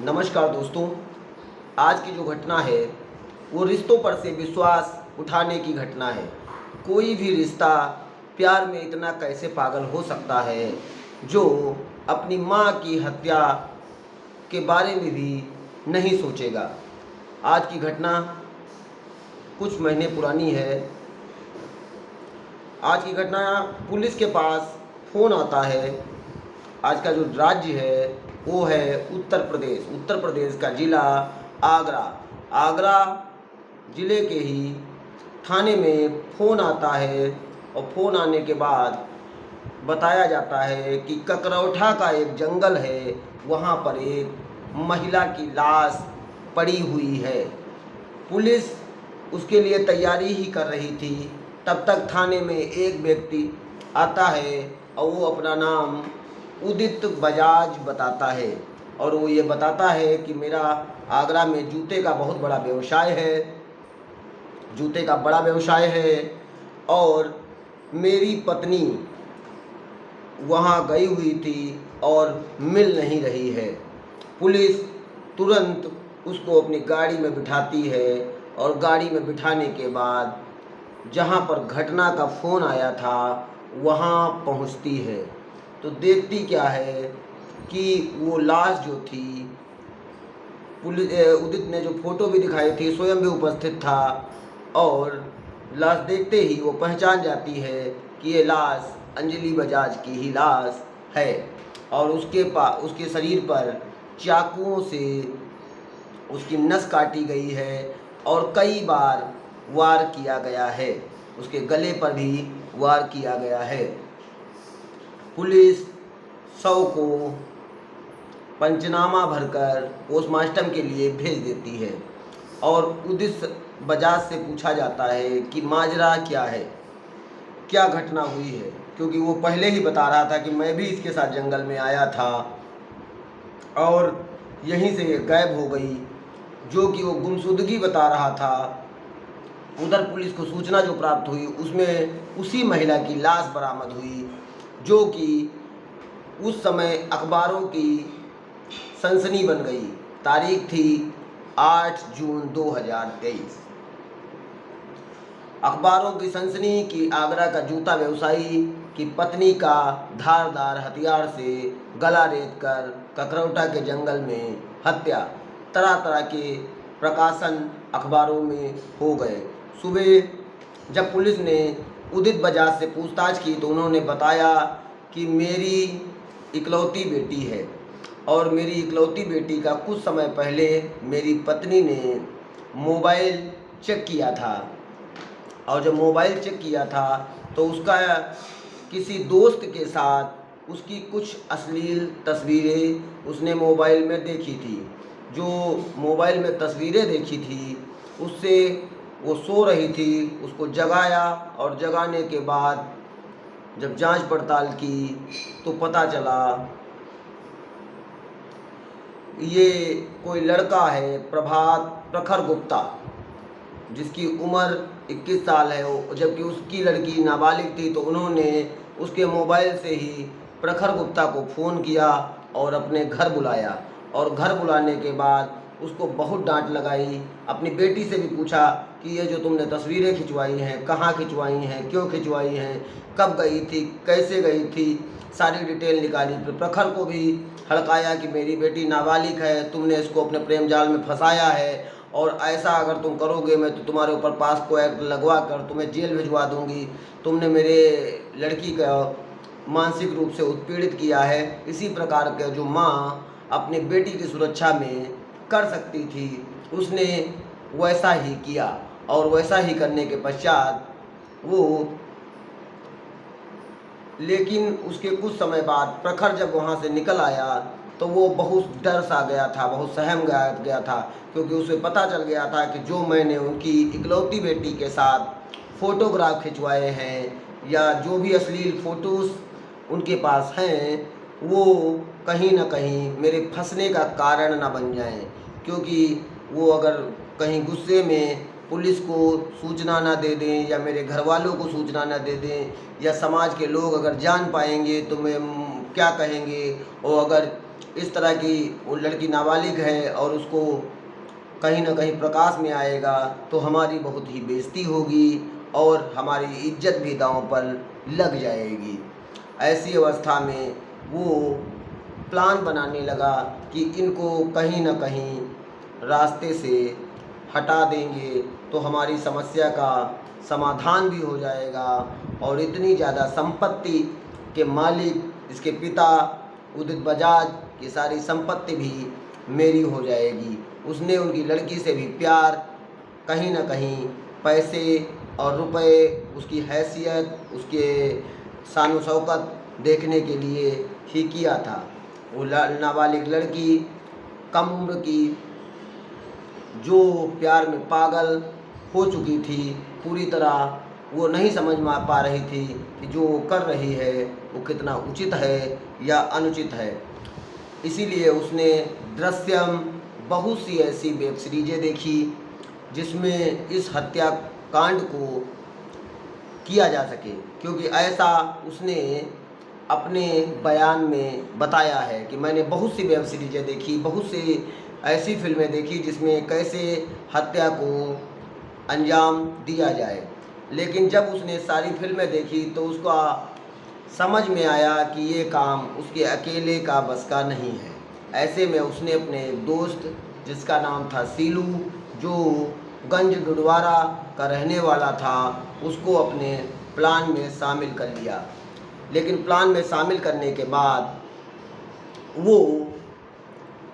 नमस्कार दोस्तों। आज की जो घटना है वो रिश्तों पर से विश्वास उठाने की घटना है। कोई भी रिश्ता प्यार में इतना कैसे पागल हो सकता है जो अपनी माँ की हत्या के बारे में भी नहीं सोचेगा। आज की घटना कुछ महीने पुरानी है। आज की घटना पुलिस के पास फ़ोन आता है। आज का जो राज्य है वो है उत्तर प्रदेश। उत्तर प्रदेश का ज़िला आगरा। आगरा ज़िले के ही थाने में फ़ोन आता है और फ़ोन आने के बाद बताया जाता है कि ककरौठा का एक जंगल है, वहाँ पर एक महिला की लाश पड़ी हुई है। पुलिस उसके लिए तैयारी ही कर रही थी। तब तक थाने में एक व्यक्ति आता है और वो अपना नाम उदित बजाज बताता है और वो ये बताता है कि मेरा आगरा में जूते का बहुत बड़ा व्यवसाय है, जूते का बड़ा व्यवसाय है और मेरी पत्नी वहाँ गई हुई थी और मिल नहीं रही है। पुलिस तुरंत उसको अपनी गाड़ी में बिठाती है और गाड़ी में बिठाने के बाद जहाँ पर घटना का फ़ोन आया था वहाँ पहुँचती है तो देखती क्या है कि वो लाश जो थी, पुलिस उदित ने जो फ़ोटो भी दिखाई थी स्वयं भी उपस्थित था और लाश देखते ही वो पहचान जाती है कि ये लाश अंजलि बजाज की ही लाश है और उसके शरीर पर चाकुओं से उसकी नस काटी गई है और कई बार वार किया गया है। उसके गले पर भी वार किया गया है। पुलिस शव को पंचनामा भरकर पोस्टमार्टम के लिए भेज देती है और उदित बजाज से पूछा जाता है कि माजरा क्या है, क्या घटना हुई है, क्योंकि वो पहले ही बता रहा था कि मैं भी इसके साथ जंगल में आया था और यहीं से गायब हो गई, जो कि वो गुमशुदगी बता रहा था। उधर पुलिस को सूचना जो प्राप्त हुई उसमें उसी महिला की लाश बरामद हुई, जो कि उस समय अखबारों की सनसनी बन गई। तारीख थी 8 जून 2023। अखबारों की सनसनी की आगरा का जूता व्यवसायी की पत्नी का धारदार हथियार से गला रेतकर ककरौठा के जंगल में हत्या। तरह तरह के प्रकाशन अखबारों में हो गए। सुबह जब पुलिस ने उदित बजाज से पूछताछ की तो उन्होंने बताया कि मेरी इकलौती बेटी है और मेरी इकलौती बेटी का कुछ समय पहले मेरी पत्नी ने मोबाइल चेक किया था और जब मोबाइल चेक किया था तो उसका किसी दोस्त के साथ उसकी कुछ अश्लील तस्वीरें उसने मोबाइल में देखी थी। जो मोबाइल में तस्वीरें देखी थी उससे वो सो रही थी, उसको जगाया और जगाने के बाद जब जांच पड़ताल की तो पता चला ये कोई लड़का है प्रखर गुप्ता, जिसकी उम्र 21 साल है, जबकि उसकी लड़की नाबालिग थी। तो उन्होंने उसके मोबाइल से ही प्रखर गुप्ता को फ़ोन किया और अपने घर बुलाया और घर बुलाने के बाद उसको बहुत डांट लगाई। अपनी बेटी से भी पूछा कि ये जो तुमने तस्वीरें खिंचवाई हैं कहाँ खिंचवाई हैं, क्यों खिंचवाई हैं, कब गई थी, कैसे गई थी, सारी डिटेल निकाली। फिर प्रखर को भी हड़काया कि मेरी बेटी नाबालिग है, तुमने इसको अपने प्रेम जाल में फंसाया है और ऐसा अगर तुम करोगे मैं तो तुम्हारे ऊपर पास्को एक्ट लगवा कर तुम्हें जेल भिजवा दूंगी। तुमने मेरे लड़की का मानसिक रूप से उत्पीड़ित किया है। इसी प्रकार के जो माँ अपनी बेटी की सुरक्षा में कर सकती थी उसने वैसा ही किया और वैसा ही करने के पश्चात वो, लेकिन उसके कुछ समय बाद प्रखर जब वहाँ से निकल आया तो वो बहुत डर सा गया था, बहुत सहम गया था, क्योंकि उसे पता चल गया था कि जो मैंने उनकी इकलौती बेटी के साथ फ़ोटोग्राफ खिंचवाए हैं या जो भी अश्लील फ़ोटोज़ उनके पास हैं वो कहीं ना कहीं मेरे फंसने का कारण ना बन जाएं, क्योंकि वो अगर कहीं गुस्से में पुलिस को सूचना ना दे दें या मेरे घर वालों को सूचना ना दे दें या समाज के लोग अगर जान पाएंगे तो मैं क्या कहेंगे, और अगर इस तरह की वो लड़की नाबालिग है और उसको कहीं ना कहीं प्रकाश में आएगा तो हमारी बहुत ही बेइज्जती होगी और हमारी इज्जत भी दांव पर लग जाएगी। ऐसी अवस्था में वो प्लान बनाने लगा कि इनको कहीं ना कहीं रास्ते से हटा देंगे तो हमारी समस्या का समाधान भी हो जाएगा और इतनी ज़्यादा संपत्ति के मालिक इसके पिता उदित बजाज की सारी संपत्ति भी मेरी हो जाएगी। उसने उनकी लड़की से भी प्यार कहीं ना कहीं पैसे और रुपए, उसकी हैसियत, उसके शान शौकत देखने के लिए ही किया था। वो नाबालिग लड़की कम उम्र की जो प्यार में पागल हो चुकी थी, पूरी तरह वो नहीं समझ में पा रही थी कि जो वो कर रही है वो कितना उचित है या अनुचित है। इसीलिए उसने दृश्यम बहुत सी ऐसी वेब सीरीजें देखी जिसमें इस हत्याकांड को किया जा सके, क्योंकि ऐसा उसने अपने बयान में बताया है कि मैंने बहुत सी वेब सीरीजें देखी, बहुत सी ऐसी फिल्में देखी जिसमें कैसे हत्या को अंजाम दिया जाए। लेकिन जब उसने सारी फिल्में देखी तो उसका समझ में आया कि ये काम उसके अकेले का बस का नहीं है। ऐसे में उसने अपने दोस्त जिसका नाम था सीलू, जो गंज गुरुद्वारा का रहने वाला था, उसको अपने प्लान में शामिल कर लिया। लेकिन प्लान में शामिल करने के बाद वो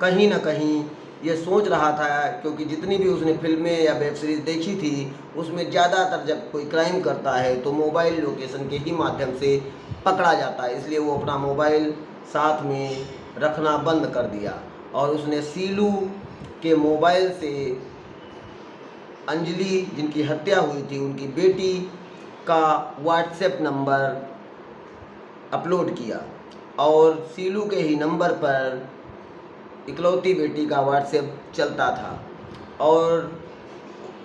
कहीं ना कहीं ये सोच रहा था, क्योंकि जितनी भी उसने फिल्में या वेब सीरीज़ देखी थी उसमें ज़्यादातर जब कोई क्राइम करता है तो मोबाइल लोकेशन के ही माध्यम से पकड़ा जाता है, इसलिए वो अपना मोबाइल साथ में रखना बंद कर दिया और उसने सीलू के मोबाइल से अंजलि जिनकी हत्या हुई थी उनकी बेटी का व्हाट्सएप नंबर अपलोड किया और सीलू के ही नंबर पर इकलौती बेटी का व्हाट्सएप चलता था और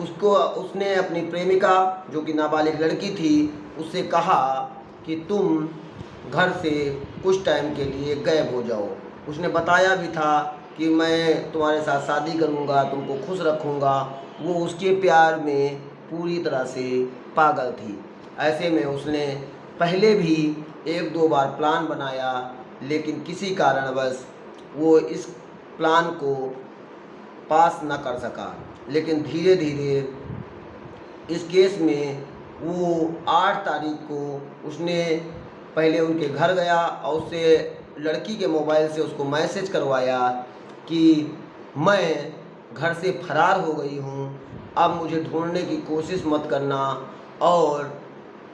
उसने अपनी प्रेमिका जो कि नाबालिग लड़की थी उससे कहा कि तुम घर से कुछ टाइम के लिए गायब हो जाओ। उसने बताया भी था कि मैं तुम्हारे साथ शादी करूंगा, तुमको खुश रखूंगा। वो उसके प्यार में पूरी तरह से पागल थी। ऐसे में उसने पहले भी 1-2 बार प्लान बनाया, लेकिन किसी कारणवश वो इस प्लान को पास न कर सका। लेकिन धीरे धीरे इस केस में वो 8 तारीख को उसने पहले उनके घर गया और उससे लड़की के मोबाइल से उसको मैसेज करवाया कि मैं घर से फरार हो गई हूँ, अब मुझे ढूंढने की कोशिश मत करना और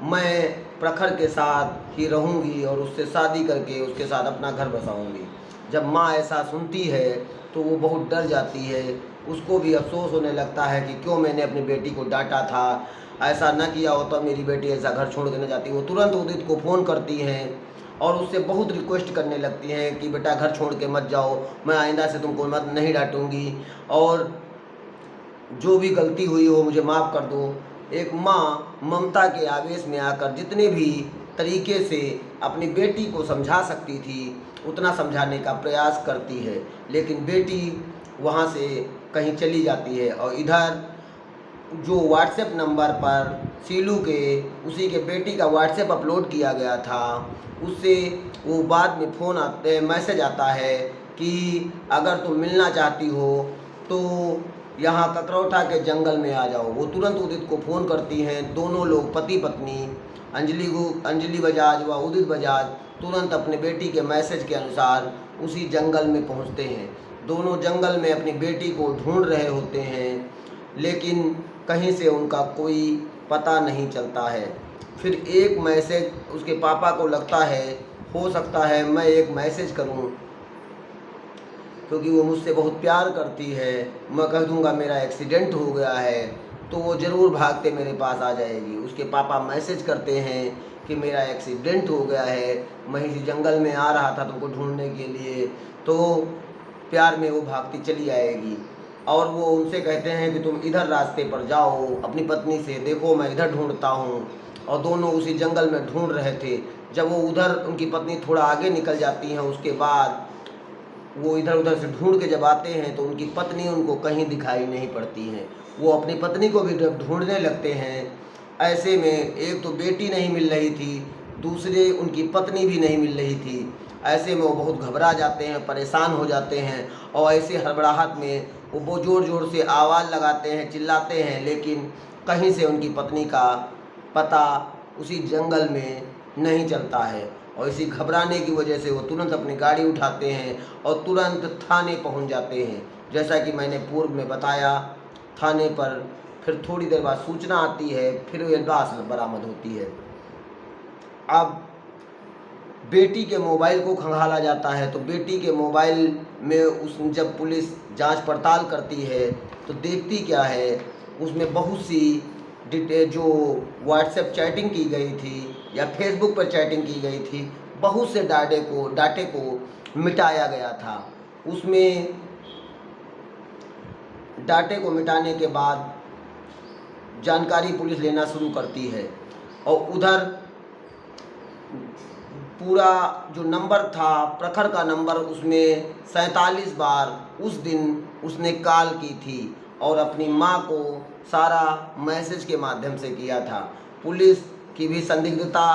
मैं प्रखर के साथ ही रहूँगी और उससे शादी करके उसके साथ अपना घर बसाऊँगी। जब माँ ऐसा सुनती है तो वो बहुत डर जाती है। उसको भी अफसोस होने लगता है कि क्यों मैंने अपनी बेटी को डांटा था, ऐसा न किया होता मेरी बेटी ऐसा घर छोड़ के न जाती। वो तुरंत उदित को फ़ोन करती हैं और उससे बहुत रिक्वेस्ट करने लगती हैं कि बेटा घर छोड़ के मत जाओ, मैं आइंदा से तुमको मत नहीं डांटूंगी और जो भी गलती हुई हो मुझे माफ़ कर दो। एक माँ ममता के आवेश में आकर जितने भी तरीके से अपनी बेटी को समझा सकती थी उतना समझाने का प्रयास करती है, लेकिन बेटी वहाँ से कहीं चली जाती है। और इधर जो व्हाट्सएप नंबर पर सीलू के उसी के बेटी का व्हाट्सएप अपलोड किया गया था, उससे वो बाद में फ़ोन आते मैसेज आता है कि अगर तुम मिलना चाहती हो तो यहाँ ककरौठा के जंगल में आ जाओ। वो तुरंत उदित को फ़ोन करती हैं। दोनों लोग पति पत्नी अंजलि बजाज व उदित बजाज तुरंत अपने बेटी के मैसेज के अनुसार उसी जंगल में पहुँचते हैं। दोनों जंगल में अपनी बेटी को ढूंढ रहे होते हैं, लेकिन कहीं से उनका कोई पता नहीं चलता है। फिर एक मैसेज उसके पापा को लगता है, हो सकता है मैं एक मैसेज करूं, क्योंकि वो मुझसे बहुत प्यार करती है, मैं कह दूंगा मेरा एक्सीडेंट हो गया है तो वो ज़रूर भागते मेरे पास आ जाएगी। उसके पापा मैसेज करते हैं कि मेरा एक्सीडेंट हो गया है, मैं इसी जंगल में आ रहा था तुमको ढूंढने के लिए, तो प्यार में वो भागती चली आएगी। और वो उनसे कहते हैं कि तुम इधर रास्ते पर जाओ अपनी पत्नी से, देखो मैं इधर ढूंढता हूँ। और दोनों उसी जंगल में ढूंढ रहे थे। जब वो उधर उनकी पत्नी थोड़ा आगे निकल जाती हैं, उसके बाद वो इधर उधर से ढूंढ के जब आते हैं तो उनकी पत्नी उनको कहीं दिखाई नहीं पड़ती हैं। वो अपनी पत्नी को भी जब ढूंढने लगते हैं, ऐसे में एक तो बेटी नहीं मिल रही थी, दूसरे उनकी पत्नी भी नहीं मिल रही थी। ऐसे में वो बहुत घबरा जाते हैं, परेशान हो जाते हैं और ऐसे हड़बड़ाहट में वो ज़ोर ज़ोर से आवाज़ लगाते हैं, चिल्लाते हैं, लेकिन कहीं से उनकी पत्नी का पता उसी जंगल में नहीं चलता है। और इसी घबराने की वजह से वो तुरंत अपनी गाड़ी उठाते हैं और तुरंत थाने पहुंच जाते हैं। जैसा कि मैंने पूर्व में बताया, थाने पर फिर थोड़ी देर बाद सूचना आती है, फिर ये लाश बरामद होती है। अब बेटी के मोबाइल को खंगाला जाता है, तो बेटी के मोबाइल में जब पुलिस जांच पड़ताल करती है तो देखती क्या है, उसमें बहुत सी जो व्हाट्सएप चैटिंग की गई थी या फेसबुक पर चैटिंग की गई थी, बहुत से डाटे को मिटाया गया था। उसमें डाटे को मिटाने के बाद जानकारी पुलिस लेना शुरू करती है और उधर पूरा जो नंबर था, प्रखर का नंबर, उसमें 47 बार उस दिन उसने कॉल की थी और अपनी माँ को सारा मैसेज के माध्यम से किया था। पुलिस की भी संदिग्धता,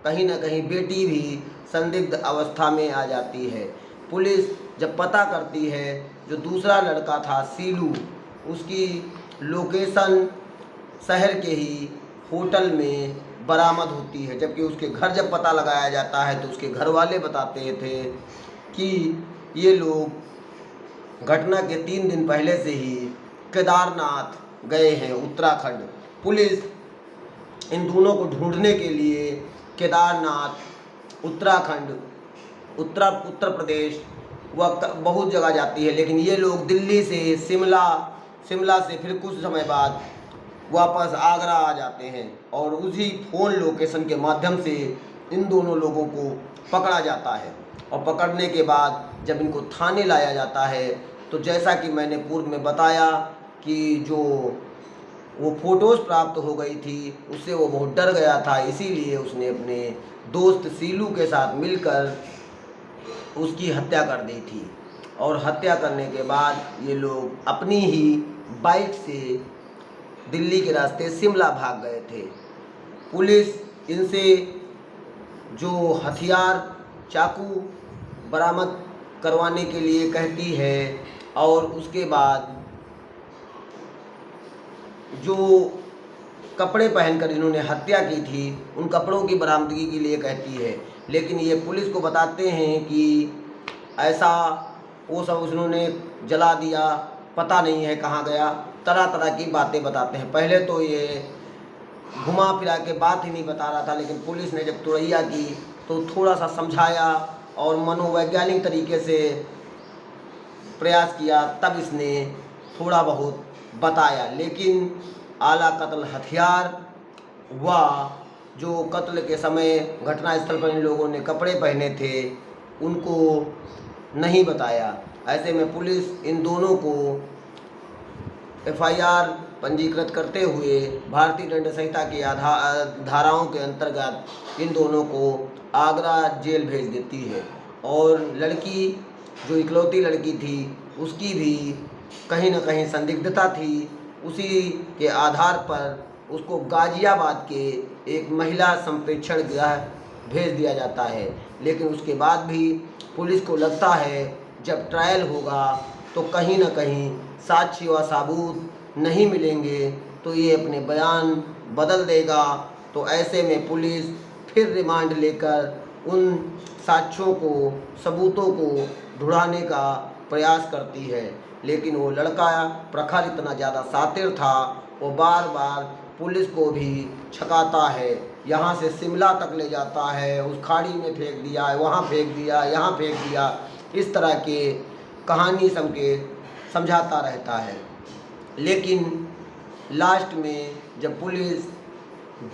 कहीं ना कहीं बेटी भी संदिग्ध अवस्था में आ जाती है। पुलिस जब पता करती है, जो दूसरा लड़का था सीलू, उसकी लोकेशन शहर के ही होटल में बरामद होती है। जबकि उसके घर जब पता लगाया जाता है तो उसके घर वाले बताते थे कि ये लोग घटना के 3 दिन पहले से ही केदारनाथ गए हैं, उत्तराखंड। पुलिस इन दोनों को ढूंढने के लिए केदारनाथ, उत्तराखंड, उत्तर प्रदेश वह बहुत जगह जाती है, लेकिन ये लोग दिल्ली से शिमला से फिर कुछ समय बाद वापस आगरा आ जाते हैं और उसी फ़ोन लोकेशन के माध्यम से इन दोनों लोगों को पकड़ा जाता है। और पकड़ने के बाद जब इनको थाने लाया जाता है तो जैसा कि मैंने पूर्व में बताया कि जो वो फ़ोटोज़ प्राप्त हो गई थी, उससे वो बहुत डर गया था, इसीलिए उसने अपने दोस्त सीलू के साथ मिलकर उसकी हत्या कर दी थी। और हत्या करने के बाद ये लोग अपनी ही बाइक से दिल्ली के रास्ते शिमला भाग गए थे। पुलिस इनसे जो हथियार, चाकू बरामद करवाने के लिए कहती है और उसके बाद जो कपड़े पहनकर इन्होंने हत्या की थी उन कपड़ों की बरामदगी के लिए कहती है। लेकिन ये पुलिस को बताते हैं कि ऐसा वो सब उन्होंने जला दिया, पता नहीं है कहाँ गया, तरह तरह की बातें बताते हैं। पहले तो ये घुमा फिरा के बात ही नहीं बता रहा था, लेकिन पुलिस ने जब तुड़ैया की तो थोड़ा सा समझाया और मनोवैज्ञानिक तरीके से प्रयास किया, तब इसने थोड़ा बहुत बताया। लेकिन आला कत्ल हथियार व जो कत्ल के समय घटनास्थल पर इन लोगों ने कपड़े पहने थे उनको नहीं बताया। ऐसे में पुलिस इन दोनों को FIR पंजीकृत करते हुए भारतीय दंड संहिता की धाराओं के अंतर्गत इन दोनों को आगरा जेल भेज देती है। और लड़की, जो इकलौती लड़की थी, उसकी भी कहीं न कहीं संदिग्धता थी। उसी के आधार पर उसको गाज़ियाबाद के एक महिला संप्रेक्षण गृह भेज दिया जाता है। लेकिन उसके बाद भी पुलिस को लगता है जब ट्रायल होगा तो कहीं न कहीं साक्ष्य व सबूत नहीं मिलेंगे तो ये अपने बयान बदल देगा। तो ऐसे में पुलिस फिर रिमांड लेकर उन साक्ष्यों को, सबूतों को ढूंढने का प्रयास करती है। लेकिन वो लड़का प्रखर इतना ज़्यादा शातिर था, वो बार बार पुलिस को भी छकाता है। यहाँ से शिमला तक ले जाता है, उस खाड़ी में फेंक दिया, वहाँ फेंक दिया, यहाँ फेंक दिया, इस तरह के कहानी समझाता रहता है। लेकिन लास्ट में जब पुलिस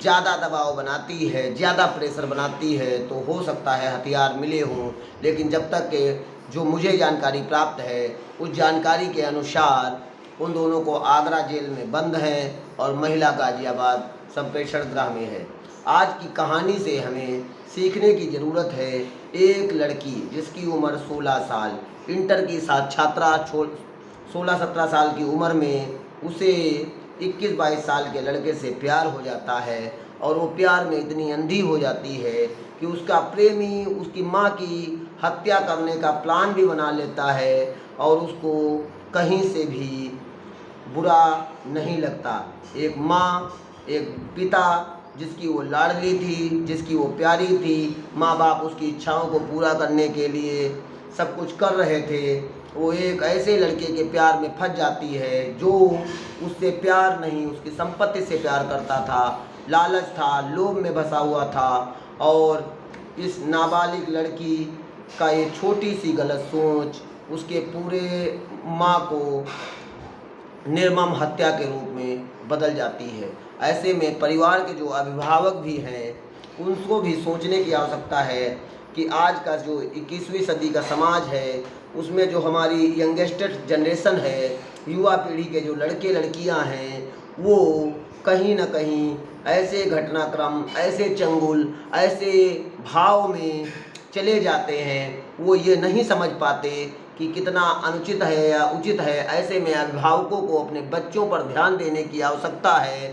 ज़्यादा दबाव बनाती है, ज़्यादा प्रेशर बनाती है, तो हो सकता है हथियार मिले हों। लेकिन जब तक के जो मुझे जानकारी प्राप्त है, उस जानकारी के अनुसार उन दोनों को आगरा जेल में बंद है और महिला गाज़ियाबाद संप्रेषण गृह में है। आज की कहानी से हमें सीखने की ज़रूरत है। एक लड़की जिसकी उम्र 16 साल, इंटर की छात्रा 16-17 साल की उम्र में उसे 21-22 साल के लड़के से प्यार हो जाता है और वो प्यार में इतनी अंधी हो जाती है कि उसका प्रेमी उसकी माँ की हत्या करने का प्लान भी बना लेता है और उसको कहीं से भी बुरा नहीं लगता। एक माँ, एक पिता जिसकी वो लाडली थी, जिसकी वो प्यारी थी, माँ बाप उसकी इच्छाओं को पूरा करने के लिए सब कुछ कर रहे थे, वो एक ऐसे लड़के के प्यार में फंस जाती है जो उससे प्यार नहीं, उसकी संपत्ति से प्यार करता था, लालच था, लोभ में फंसा हुआ था। और इस नाबालिग लड़की का ये छोटी सी गलत सोच उसके पूरे माँ को निर्मम हत्या के रूप में बदल जाती है। ऐसे में परिवार के जो अभिभावक भी हैं उनको भी सोचने की आवश्यकता है कि आज का जो 21वीं सदी का समाज है उसमें जो हमारी यंगेस्टेड जनरेशन है, युवा पीढ़ी के जो लड़के लड़कियां हैं, वो कहीं ना कहीं ऐसे घटनाक्रम, ऐसे चंगुल, ऐसे भाव में चले जाते हैं, वो ये नहीं समझ पाते कि कितना अनुचित है या उचित है। ऐसे में अभिभावकों को अपने बच्चों पर ध्यान देने की आवश्यकता है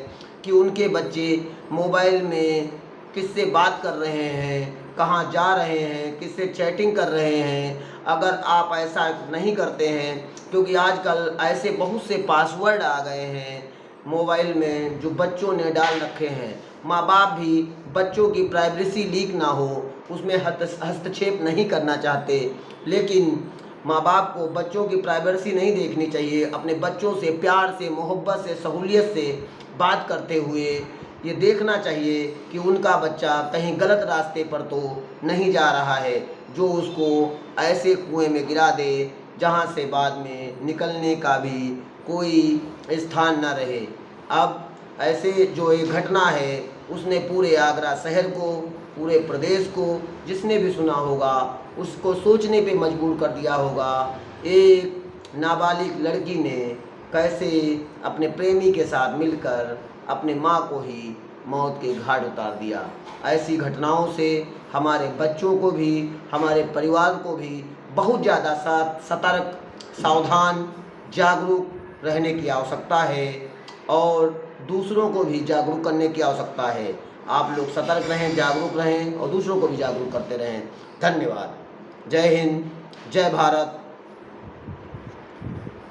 कि उनके बच्चे मोबाइल में किससे बात कर रहे हैं, कहाँ जा रहे हैं, किससे चैटिंग कर रहे हैं। अगर आप ऐसा नहीं करते हैं, क्योंकि आजकल ऐसे बहुत से पासवर्ड आ गए हैं मोबाइल में जो बच्चों ने डाल रखे हैं, माँ बाप भी बच्चों की प्राइवेसी लीक ना हो उसमें हस्तक्षेप नहीं करना चाहते, लेकिन माँ बाप को बच्चों की प्राइवेसी नहीं देखनी चाहिए। अपने बच्चों से प्यार से, मोहब्बत से, सहूलियत से बात करते हुए ये देखना चाहिए कि उनका बच्चा कहीं गलत रास्ते पर तो नहीं जा रहा है जो उसको ऐसे कुएं में गिरा दे जहाँ से बाद में निकलने का भी कोई स्थान न रहे। अब ऐसे जो ये घटना है उसने पूरे आगरा शहर को, पूरे प्रदेश को, जिसने भी सुना होगा उसको सोचने पे मजबूर कर दिया होगा। एक नाबालिग लड़की ने कैसे अपने प्रेमी के साथ मिलकर अपने माँ को ही मौत के घाट उतार दिया। ऐसी घटनाओं से हमारे बच्चों को भी, हमारे परिवार को भी बहुत ज़्यादा सतर्क, सावधान, जागरूक रहने की आवश्यकता है और दूसरों को भी जागरूक करने की आवश्यकता है। आप लोग सतर्क रहें, जागरूक रहें और दूसरों को भी जागरूक करते रहें। धन्यवाद। जय हिंद, जय भारत।